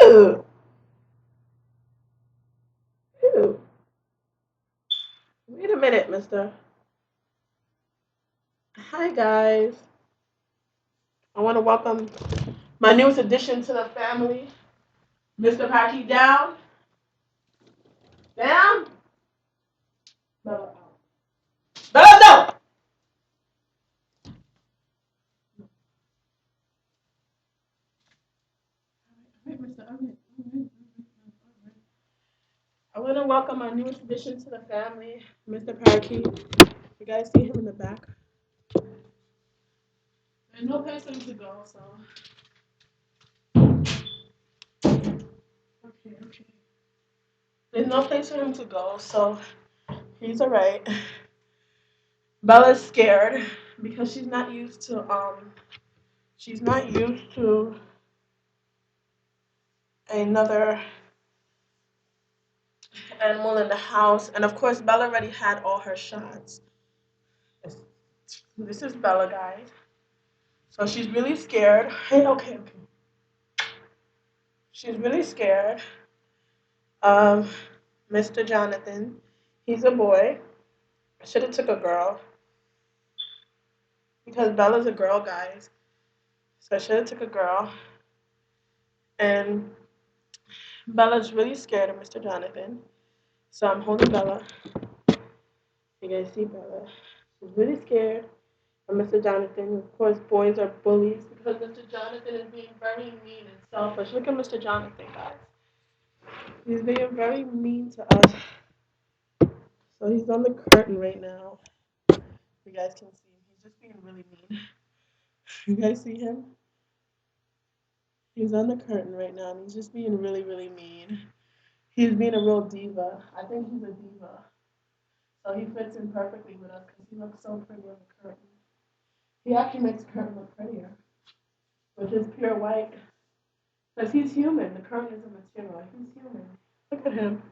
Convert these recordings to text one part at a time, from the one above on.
Ew. Ew. Wait a minute, mister. Hi, guys. I want to welcome my newest addition to the family, Mr. Parakeet down. Down. Bella out. Bella, no! Alright, mister. I want to welcome my newest addition to the family, Mr. Parakeet. You guys see him in the back? There's no place for him to go, so. Okay. There's no place for him to go, so he's alright. Bella's scared because she's not used to another animal in the house, and of course Bella already had all her shots. This is Bella, guys. So she's really scared. Hey, okay. She's really scared of Mr. Jonathan. He's a boy. I should have took a girl because Bella's a girl, guys. So I should have took a girl. And Bella's really scared of Mr. Jonathan. So I'm holding Bella. You guys see Bella. She's really scared of Mr. Jonathan. Of course, boys are bullies because Mr. Jonathan is being very mean and selfish. Look at Mr. Jonathan, guys. He's being very mean to us. So he's on the curtain right now. You guys can see him. He's just being really mean. You guys see him? He's on the curtain right now and he's just being really, really mean. He's being a real diva. I think he's a diva. So he fits in perfectly with us because he looks so pretty on the curtain. He actually makes the curtain look prettier with his pure white. Because he's human. The curtain is a material. He's human. Look at him.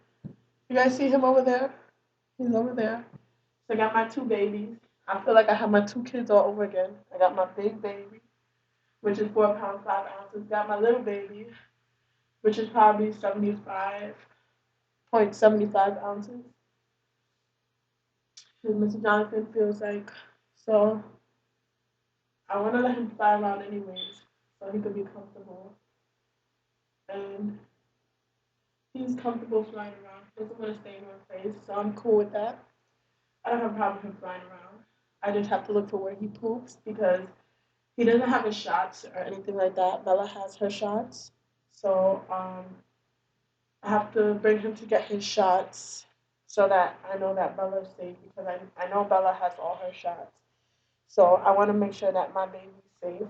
You guys see him over there? He's over there. So I got my two babies. I feel like I have my two kids all over again. I got my big baby, which is 4 pounds 5 ounces. Got my little baby, which is probably 75.75 ounces. And Mr. Jonathan feels like so. I want to let him fly around anyways, so he could be comfortable. And he's comfortable flying around. He doesn't want to stay in one place, so I'm cool with that. I don't have a problem with him flying around. I just have to look for where he poops because he doesn't have his shots or anything like that. Bella has her shots, so I have to bring him to get his shots so that I know that Bella's safe because I know Bella has all her shots. So I want to make sure that my baby's safe.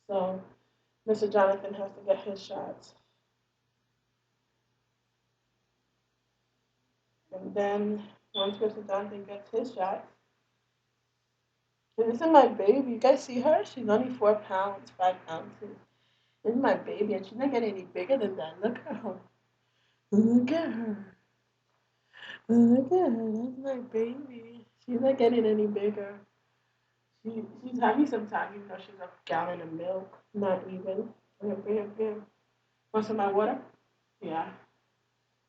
So Mr. Jonathan has to get his shots. And then once Mr. Jonathan gets his shots, and this is my baby. You guys see her? She's only 4 pounds, 5 ounces. This is my baby, and she's not getting any bigger than that. Look at her. Look at her. Look at her. That's my baby. She's not getting any bigger. She's happy sometimes, even though she's a gallon of milk. Not even. Bam. Want some of my water? Yeah.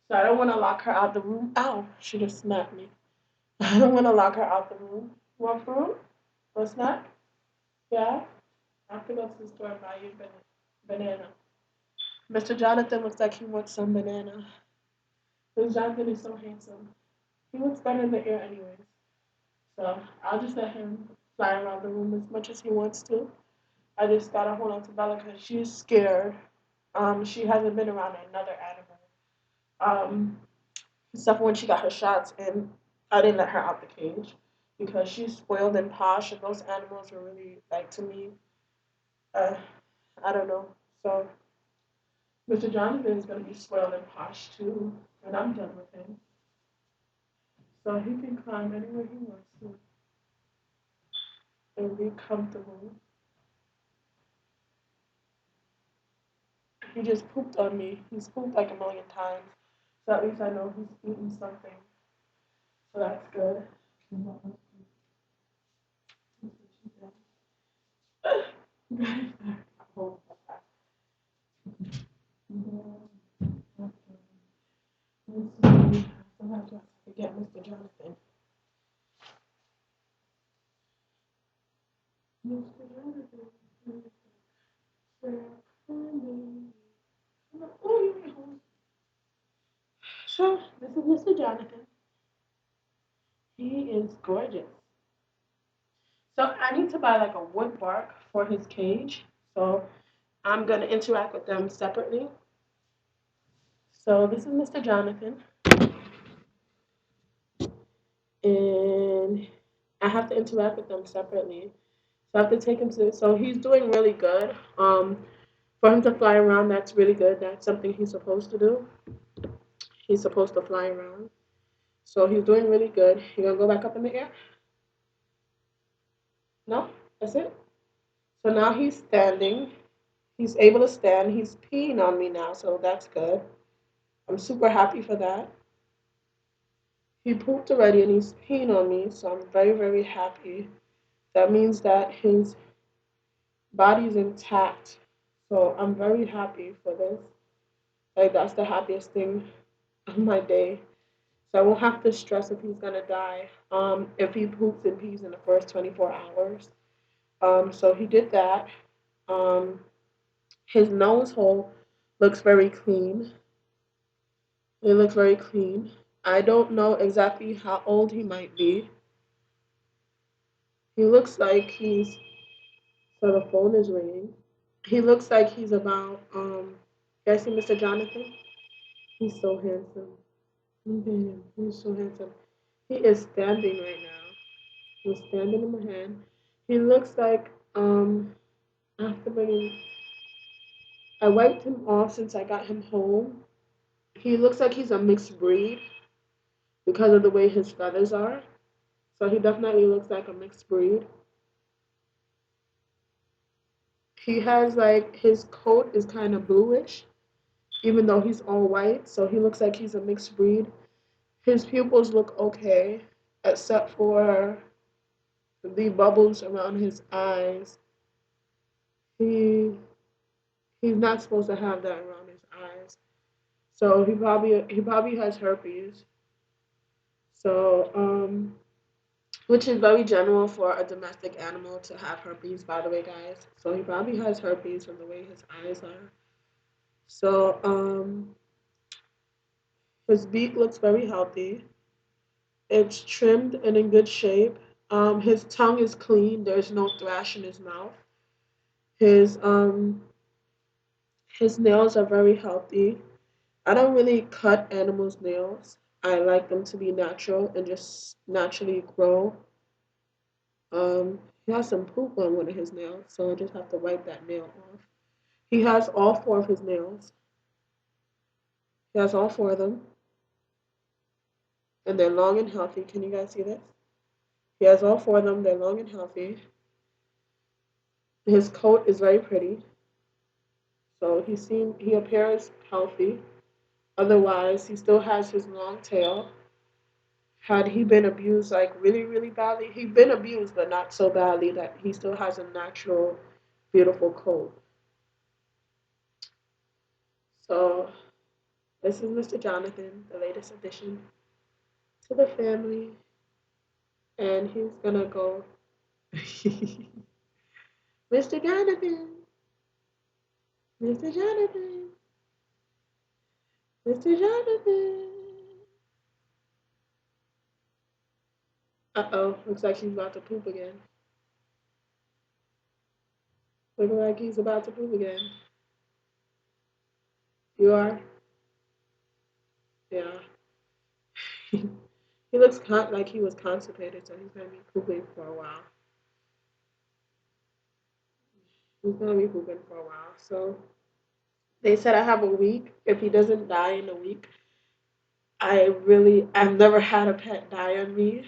So I don't want to lock her out the room. Ow! She just smacked me. I don't want to lock her out the room. Want fruit? Want snack? Yeah. I have to go to the store and buy you a banana. Mr. Jonathan looks like he wants some banana. Mr. Jonathan is so handsome. He looks better in the air anyways. So I'll just let him fly around the room as much as he wants to. I just gotta hold on to Bella because she's scared. She hasn't been around another animal. Except for when she got her shots, and I didn't let her out the cage because she's spoiled and posh, and those animals are really like to me. Uh, I don't know. So Mr. Jonathan is gonna be spoiled and posh too when I'm done with him. So he can climb anywhere he wants to and be comfortable. He just pooped on me. He's pooped like a million times. So at least I know he's eating something. So that's good. Jonathan. Mr. Jonathan. So this is Mr. Jonathan. He is gorgeous. So I need to buy like a wood bark for his cage. So I'm gonna interact with them separately. So this is Mr. Jonathan, and I have to interact with them separately. So I have to take him to. So he's doing really good. For him to fly around, that's really good. That's something he's supposed to do. He's supposed to fly around. So he's doing really good. You gonna go back up in the air? No, that's it. So now he's standing. He's able to stand. He's peeing on me now, so that's good. I'm super happy for that. He pooped already and he's peeing on me, so I'm very, very happy. That means that his body's intact. So I'm very happy for this. Like that's the happiest thing of my day. So I won't have to stress if he's gonna die. If he poops and pees in the first 24 hours. So he did that. Um, his nose hole looks very clean. It looks very clean. I don't know exactly how old he might be. He looks like he's. So the phone is ringing. He looks like he's about. You guys see Mr. Jonathan? He's so handsome. Look at him. He's so handsome. He is standing right now. He's standing in my hand. He looks like after bringing. I wiped him off since I got him home. He looks like he's a mixed breed because of the way his feathers are. So he definitely looks like a mixed breed. He has like his coat is kind of bluish, even though he's all white. So he looks like he's a mixed breed. His pupils look okay, except for the bubbles around his eyes. He he's not supposed to have that around his eyes. So he probably has herpes. So which is very general for a domestic animal to have herpes, by the way, guys. So he probably has herpes from the way his eyes are. So his beak looks very healthy. It's trimmed and in good shape. His tongue is clean. There's no thrash in his mouth. His um his nails are very healthy. I don't really cut animals' nails. I like them to be natural and just naturally grow. He has some poop on one of his nails, so I just have to wipe that nail off. He has all four of his nails. He has all four of them, and they're long and healthy. Can you guys see this? He has all four of them. They're long and healthy. His coat is very pretty, so he appears healthy. Otherwise, he still has his long tail. Had he been abused like really, really badly, he'd been abused, but not so badly that he still has a natural, beautiful coat. So this is Mr. Jonathan, the latest addition to the family, and he's gonna go. Mr. Jonathan, Mr. Jonathan, Mr. Jonathan. Uh oh, looks like he's about to poop again. Looking like he's about to poop again. You are? Yeah. He looks like he was constipated, so he's gonna be pooping for a while. He's gonna be pooping for a while. So they said I have a week. If he doesn't die in a week, I've never had a pet die on me.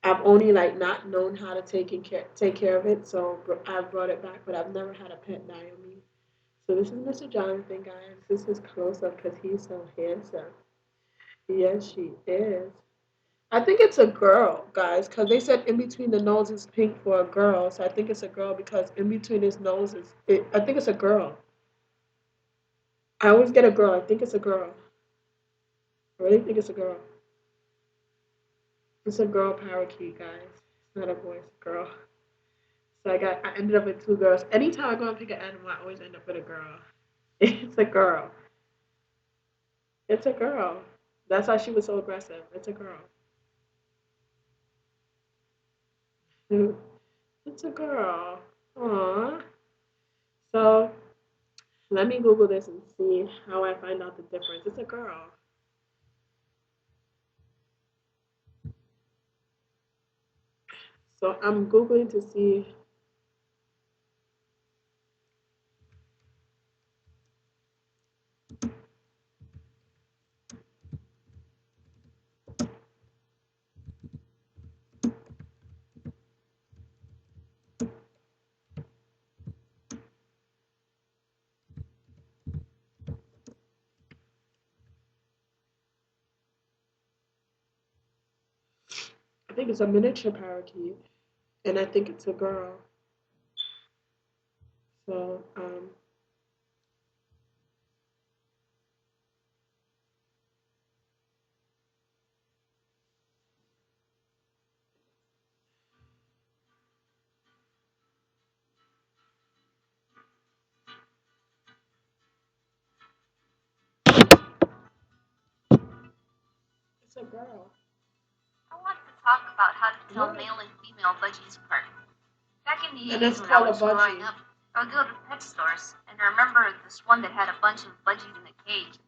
I've only like not known how to take care of it, so I've brought it back. But I've never had a pet die on me. So this is Mr. Jonathan, guys. This is close up because he's so handsome. Yes, she is. I think it's a girl, guys, because they said in between the nose is pink for a girl. So I think it's a girl because in between his nose I think it's a girl. I always get a girl. I think it's a girl. I really think it's a girl. It's a girl parakeet, guys. It's not a boy, it's a girl. So I ended up with two girls. Anytime I go and pick an animal, I always end up with a girl. It's a girl. It's a girl. That's why she was so aggressive. It's a girl. It's a girl. Aww. So let me Google this and see how I find out the difference. It's a girl. So I'm Googling to see. I think it's a miniature parakeet, and I think it's a girl. So it's a girl. I wanted to talk about how to tell Yeah. male and female budgies apart. Back in the And it's 80s when I called a was growing budgie. up, I would go to pet stores, and I remember this one that had a bunch of budgies in a cage.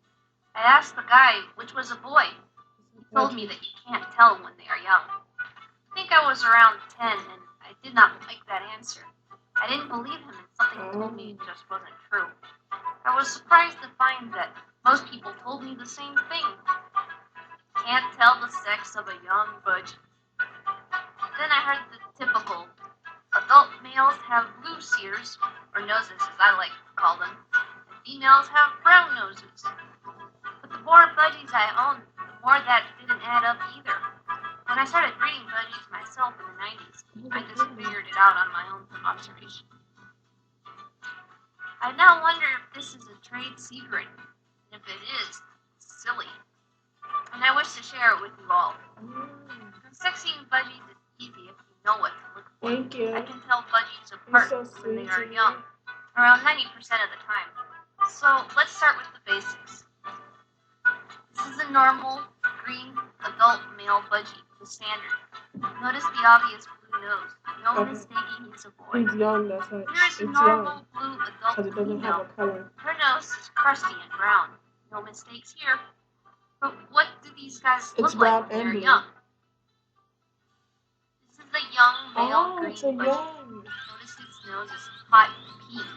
I asked the guy which was a boy. He It's a told me budgie. that you can't tell when they are young. I think I was around 10, and I did not like that answer. I didn't believe him, and something told me it just wasn't true. I was surprised to find that most people told me the same thing. Can't tell the sex of a young budgie. Then I heard the typical adult males have blue ears, or noses as I like to call them, and females have brown noses. But the more budgies I owned, the more that didn't add up either. When I started breeding budgies myself in the 90s, I just figured it out on my own from observation. I now wonder if this is a trade secret, and if it is, it's silly. And I wish to share it with you all. Sexing budgies is easy if you know what to look for. Thank you. I can tell budgies You're apart so when they sweet are to me. young, around 90% of the time. So let's start with the basics. This is a normal, green, adult male budgie, the standard. Notice the obvious blue nose. No Okay. mistaking he's a boy. He's young, that's right. Here is a It's normal young blue because adult it doesn't have female. a color. Her nose is crusty and brown. No mistakes here. But what do these guys It's look like brown when they are and blue. young? This is a young male Oh, green it's a budgie. young. Notice his nose is hot pink.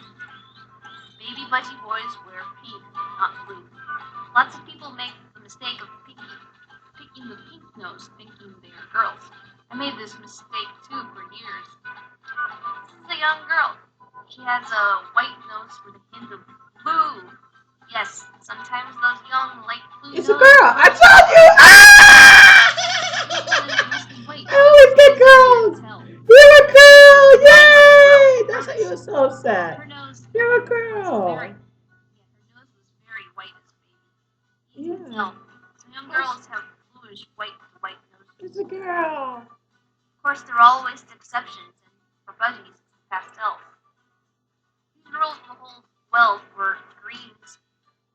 Baby budgie boys wear pink, not blue. Lots of people make the mistake of picking the pink nose, thinking they are girls. I made this mistake too for years. This is a young girl. She has a white nose with a hint of blue. Yes, sometimes those young light blue It's a noses girl. I told you. Ah! This one is mostly white. I always get Easy to girls. tell. You're a girl. This is a budgie girl. Yay! That's why you were Notice so sad. her nose You're a was girl. her nose was very white as a baby. Easy to Yeah. tell. Some young girls have bluish white to white noses. It's a girl. Of course, there are always exceptions, and for budgies, it's the pastels. These rules will hold well for greens,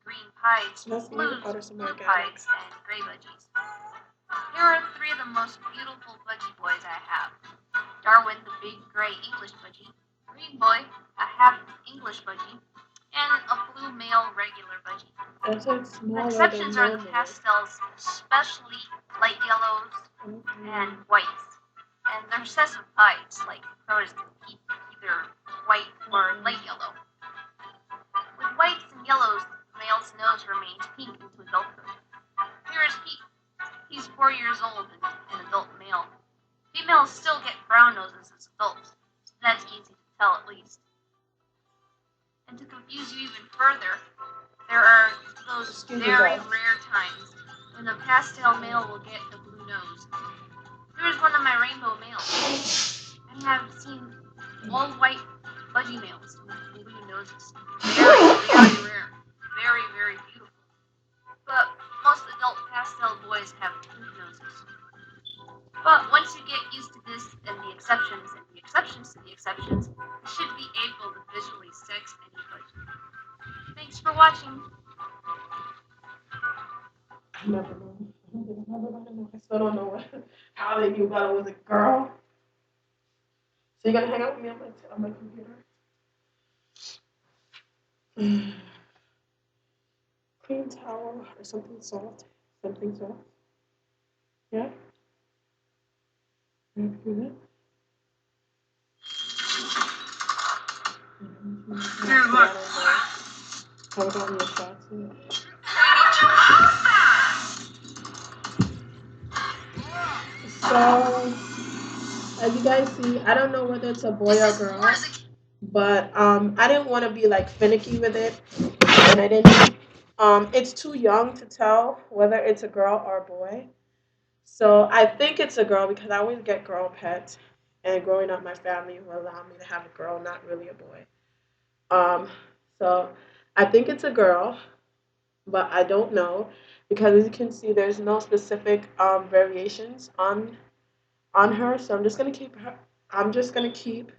green pies, Let's blues, order some blue organics. pies, and gray budgies. Here are three of the most beautiful budgie boys I have. Darwin, the big gray English budgie, Green Boy, a half English budgie, and a blue male regular budgie. That's like The smaller than exceptions are the normal. pastels, especially light yellows and whites, and the recessive pies, like crows can keep either white or light yellow. With whites and yellows, the male's nose remains pink into adulthood. Here is Pete. He's 4 years old and an adult male. Females still get brown noses as adults, so that's easy to tell at least. And to confuse you even further, there are those Excuse me, very guys. rare times when a pastel male will get a blue nose. Here's one of my rainbow males. I have seen all white budgie males with blue noses. Very, very rare. Very, very beautiful. But most adult pastel boys have pink noses. watching. I never know. I don't think I've ever gotten know. I still don't know how they knew Bella was a girl. So you're gonna hang out with me on my computer? Clean towel or something soft. Something soft. Yeah. You do that. Here, look. Have it on your shots. Yeah. So, as you guys see, I don't know whether it's a boy or girl, but I didn't want to be like finicky with it, and I didn't. It's too young to tell whether it's a girl or a boy. So I think it's a girl because I always get girl pets, and growing up, my family will allow me to have a girl, not really a boy. Um, so I think it's a girl, but I don't know because as you can see, there's no specific variations on her. So I'm just gonna keep her. I'm just gonna keep.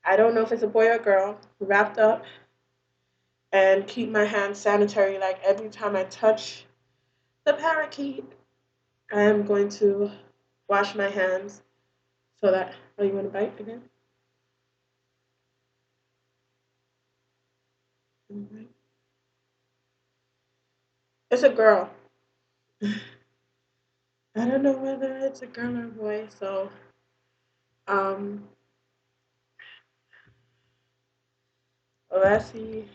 I don't know if it's a boy or girl, wrapped up, and keep my hands sanitary. Like every time I touch the parakeet, I am going to wash my hands so that. Oh, you want to bite again? Mhm. It's a girl. I don't know whether it's a girl or a boy. So um, let's see.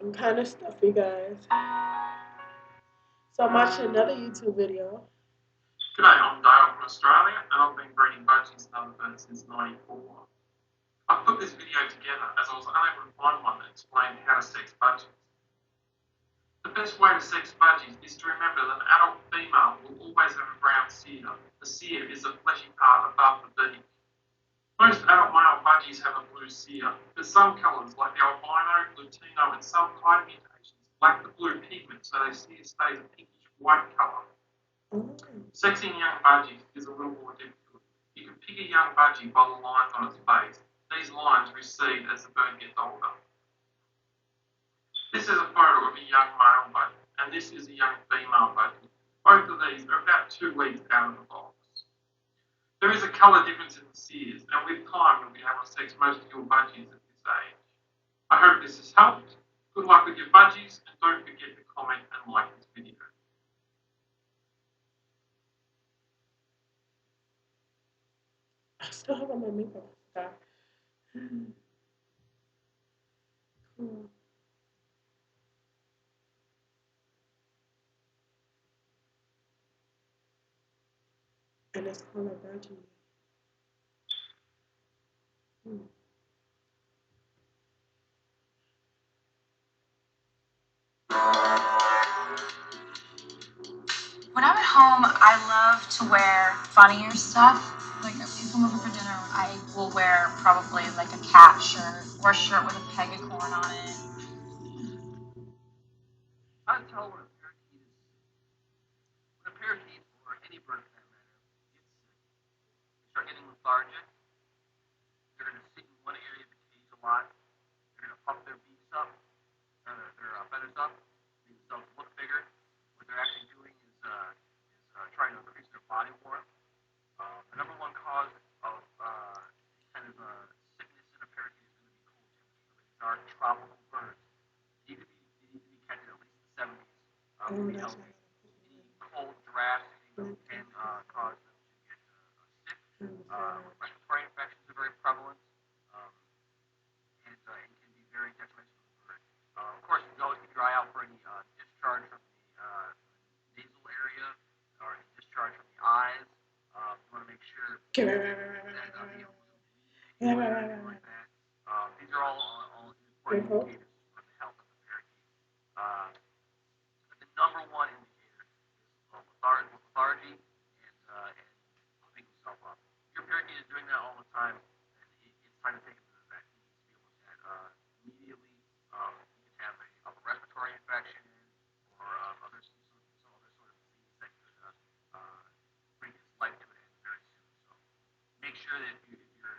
I'm kind of stuffy, guys. So I'm watching another YouTube video. G'day, I'm Dale from Australia and I've been breeding budgies and other birds since '94. I put this video together as I was unable to find one that explained how to sex budgies. The best way to sex budgies is to remember that an adult female will always have a brown cere. The cere is the fleshy part above the beak. Most adult male budgies have a blue cere, but some colours like the albino, Latino and some hide mutations lack the blue pigment so their cere stays a pinkish white colour. Oh. Sexing young budgies is a little more difficult. You can pick a young budgie by the lines on its face. These lines recede as the bird gets older. This is a photo of a young male budgie, and this is a young female budgie. Both of these are about 2 weeks out of the box. There is a colour difference in the ceres, and with time you'll be able to sex most of your budgies at this age. I hope this has helped. Good luck with your budgies, and don't forget to comment and like this video. I still have on my makeup. Stop. Cool. And it's called a virgin. Hmm. When I'm at home, I love to wear funnier stuff. Like if you come over for dinner, I will wear probably like a cat shirt or a shirt with a pegacorn on it. I tell when a parakeet or any bird for that matter gets sick, they start getting lethargic. They're going to sit in one area of the cage a lot. They're going to puff their beaks up, or their feathers up, make themselves look bigger. What they're actually doing is trying to increase their body warmth. The number one cause of kind of sickness in a parakeet is going to be cold temperature. These are tropical birds. They need to be kept at least the 70s Oh, to be that's healthy. Any cold drafts can cause them to get sick. Respiratory infections are very prevalent. Um, and it can be very detrimental to the bird. Of course, you always keep your eye out for any discharge from the nasal area or any discharge from the eyes. You want to make sure that be able to breathe or anything like that. These are all important indicators for the health of the parakeet. Uh, the number one indicator is lethargy and pumping himself up. If your parakeet is doing that all the time, then it's time to take him to the vet. He needs to be looked at immediately. He can have a upper respiratory infection or some other sort of disease that could bring his life to an end very soon. So make sure that if your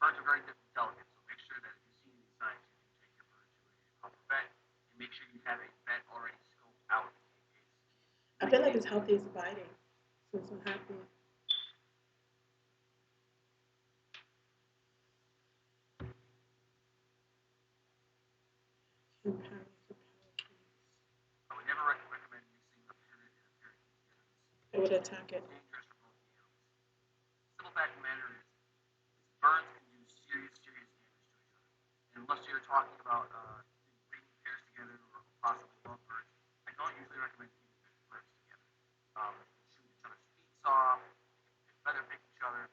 birds are very delicate, so make sure that if you see these signs, you do take your bird to a proper vet and make sure you have a vet already scoped out I feel like it's healthy as biting. So I'm so happy. I would never recommend mixing a parrot and a parakeet together. It would attack it. It's dangerous for both the animals. Simple fact of the matter is birds can do serious damage to each other. And unless you're talking about breeding pairs together or possibly lovebirds, I don't usually recommend keeping birds together. Shoot each other's feet off, feather pick each other,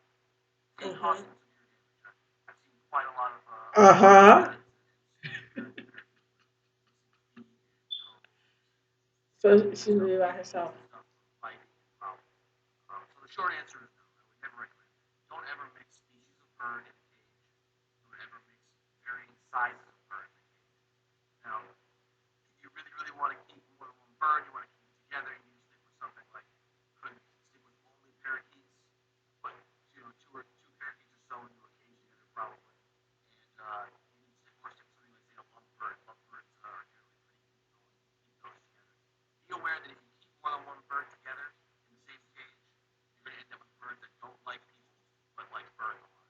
and cause some severe damage. I've seen quite a lot of Uh huh. So she's really by herself. So the short answer is no. I would never recommend it. Don't ever mix species of bird in a cage. Don't ever mix varying sizes of bird in a cage. Now, if you really want to keep more than one bird, you want to keep it together, you need to stick with something like could stick with only parakeets, put two parakeets or so into a cage together probably, and you need to stick with something like say a lovebird. Lovebirds are generally pretty easygoing. Keep those together. Be aware that if you keep more than one bird together in the same cage, you're going to end up with birds that don't like people but like birds a lot.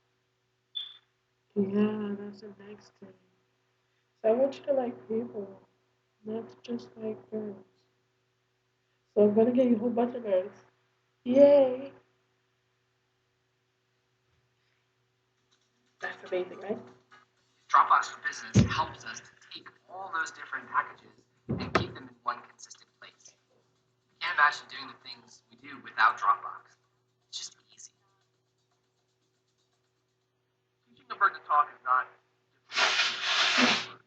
Yeah, that's the next thing. So I want you to like people, not just like birds. So I'm gonna get you a whole bunch of birds. Yay! That's amazing, right? Dropbox for Business helps us to take all those different packages and keep them in one consistent place. We can't imagine doing the things we do without Dropbox. It's just easy. Teaching a bird to talk is not difficult.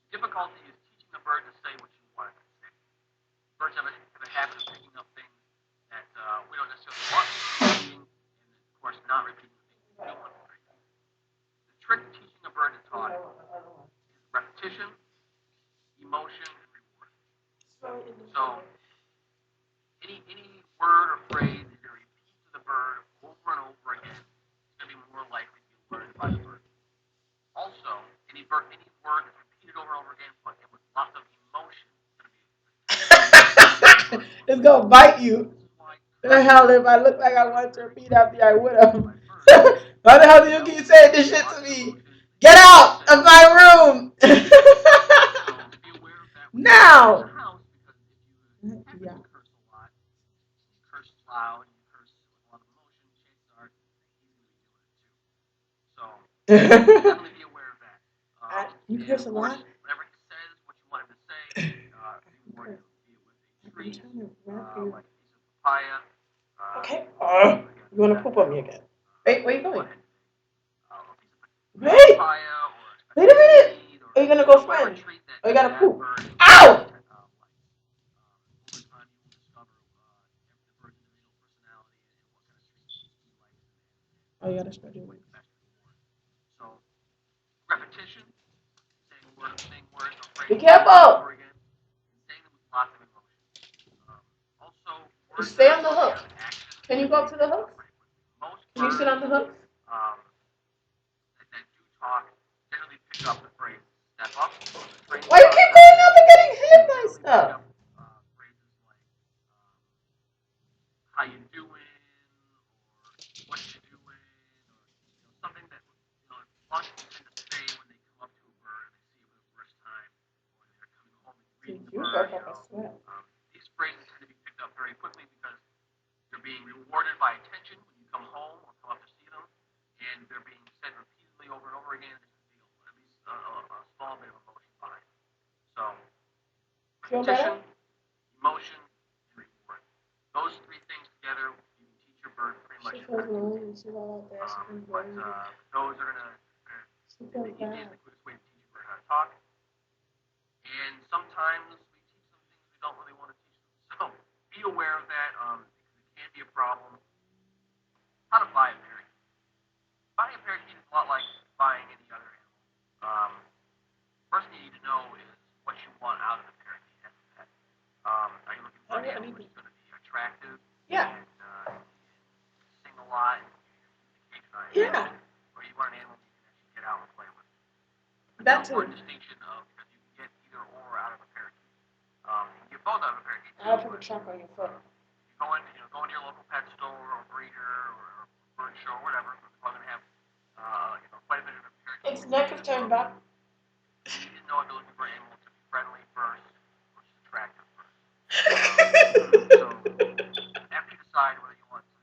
The difficulty is teaching a bird to say what you want it to say. Birds have a habit of picking up things that we don't necessarily want to be repeating, and of course not repeating the things we do want to repeat. The trick to teaching a bird to talk is repetition, emotion, and reward. So any word or phrase that you repeat to the bird over and over again is going to be more likely to be learned by the bird. Also, any word that's repeated over and over again, but with lots of emotion, is going to be It's gonna bite you. The hell, if I look like I want to repeat after I would have. Why the hell do you keep saying this shit to me? Get out of my room! Now! Yeah. Curse loud and you curse with a lot of emotion, chances are he's going to be doing it too. So definitely be aware of that. You And curse of a course, lot? whenever he says what you want him to say, reward him. Be it with a treat, like a piece of papaya. Okay. Again, You want to that, poop on me again? Wait, where are you going? a piece of Wait! papaya or Wait a minute! seed or Are you gonna go whatever swim? treat that Or you gotta that poop? bird Ow! like. Over time, you will discover the bird's individual personality and what kind of treats he likes Oh, you gotta start doing what this. the best reward. So repetition, saying words or Be phrases over and careful! over again, and saying them with lots of emotion. Also, words Stay that on the hook. associate with actions Can you go up to the hook? pretty quickly. Most Can you sit birds on the hook? that do talk generally pick up the phrase "step up." Why you keep going up and getting hit by stuff? Pick up phrases like "how you doing" or "what you doing" or something that a lot of people tend to say when they come up to a bird and they see it for the first time, or they're coming home and greeting the You bird. broke up a sweat. These phrases tend to be picked up very quickly because they're being rewarded by attention when you come home or come up to see them, and they're being said repeatedly over and over again. There's at least a small bit of emotion behind it. So, Feel better? repetition, emotion, and reward. Those three things together, you can teach your bird pretty much She feels lonely. She's all out there. She feels but lonely. those are gonna She the feels easiest bad. and quickest way to teach her how to talk. And sometimes we teach them things we don't really want to teach them. So be aware of that because it can be a problem. How to buy a parakeet. Buying a parakeet is a lot like buying any other animal. Um, First thing you need to know is what you want out of the parakeet as a pet. Are you looking I for don't an want animal anything. that's going to be attractive Yeah. and sing a lot and keep the cage nice? Yeah. Or you want an animal you can actually get out and play with? It's an That too. important distinction because you can get either or out of a parakeet. You can get both out of a parakeet too. I'll put a track on your foot. You go into your local pet store or breeder or bird show or whatever. They're probably going to have quite a bit of parakeet. Its neck is turned back. You need to know if you're looking for an animal to be friendly first versus attractive first. So after you decide whether you want to be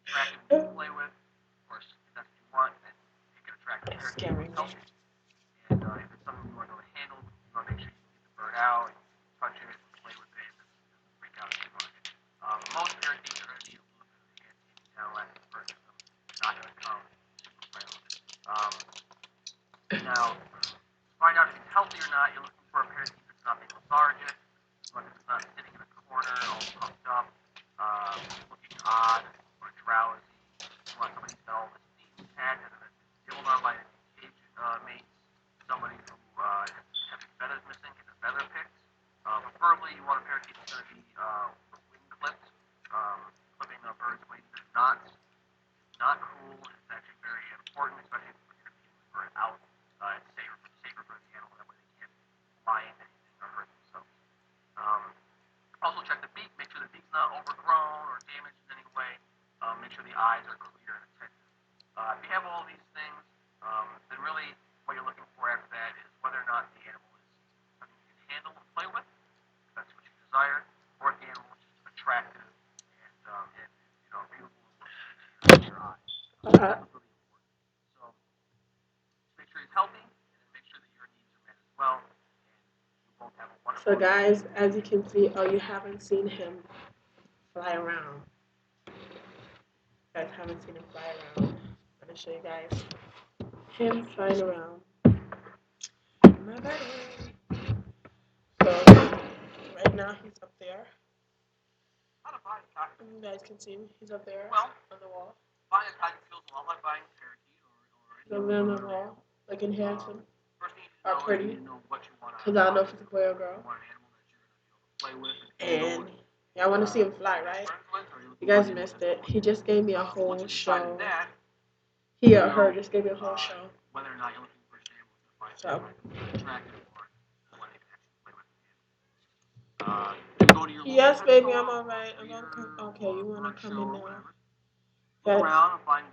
attractive and to play with, of course, if that's what you want, then you get attractive It's parakeet scaring itself. me. And if it's something you want to know to handle, you want to make sure you can get the bird out, and touch it, and play with it, and doesn't freak out too much. Most parakeets are going to need a little bit of hand taking down like the bird system. Not going to come super friendly. Now, to find out if it's healthy or not, you're looking for a parakeet that's not being lethargic, one that's not sitting in a corner all puffed up, looking odd or drowsy. You want somebody who's got all this neat and tagged and able to by cage mates, somebody who has his feathers missing, get his feather picked. Preferably, you want a parakeet that's going to be wing clipped. Clipping a bird's wings is not cool. It's actually very important, especially if you're going to be bird out. It's safer for the animal. That way they can't fly into anything or hurt themselves. Um, Also check the beak. Make sure the beak's not overgrown or damaged in any way. Make sure the eyes are clear and attentive. If you have all these things, then really what you're looking for after that is whether or not the animal is something you can handle and play with. If that's what you desire, or if the animal is just attractive and beautiful and looks into your eyes. That's what's really important. So just make sure he's healthy, and then make sure that your needs are met as well, and you both have a So wonderful guys, as you can see, oh, you haven't seen him fly around. You guys haven't seen him fly around. I'm gonna show you guys him flying around. My buddy. So right now he's up there. You guys can see him. He's up there well. on the wall. Buying a coyote feels a lot like buying a parakeet He's over there on the wall, looking handsome First thing you need to or know is pretty. you need to know what you want out of Cause I don't know it. if it's a boy or girl. You want an animal that you're going to be able to play with and handle. And y'all want to see him fly, right? You guys missed it. He just gave me a whole show. That, He or her just gave me a whole show. whether or not you're looking for an animal to find So attractive or one that you can actually play with. You go to your yes, local pet baby, store I'm or alright. I'm gonna come. Okay, you wanna bird come show in or now? whatever. Look Good. around and find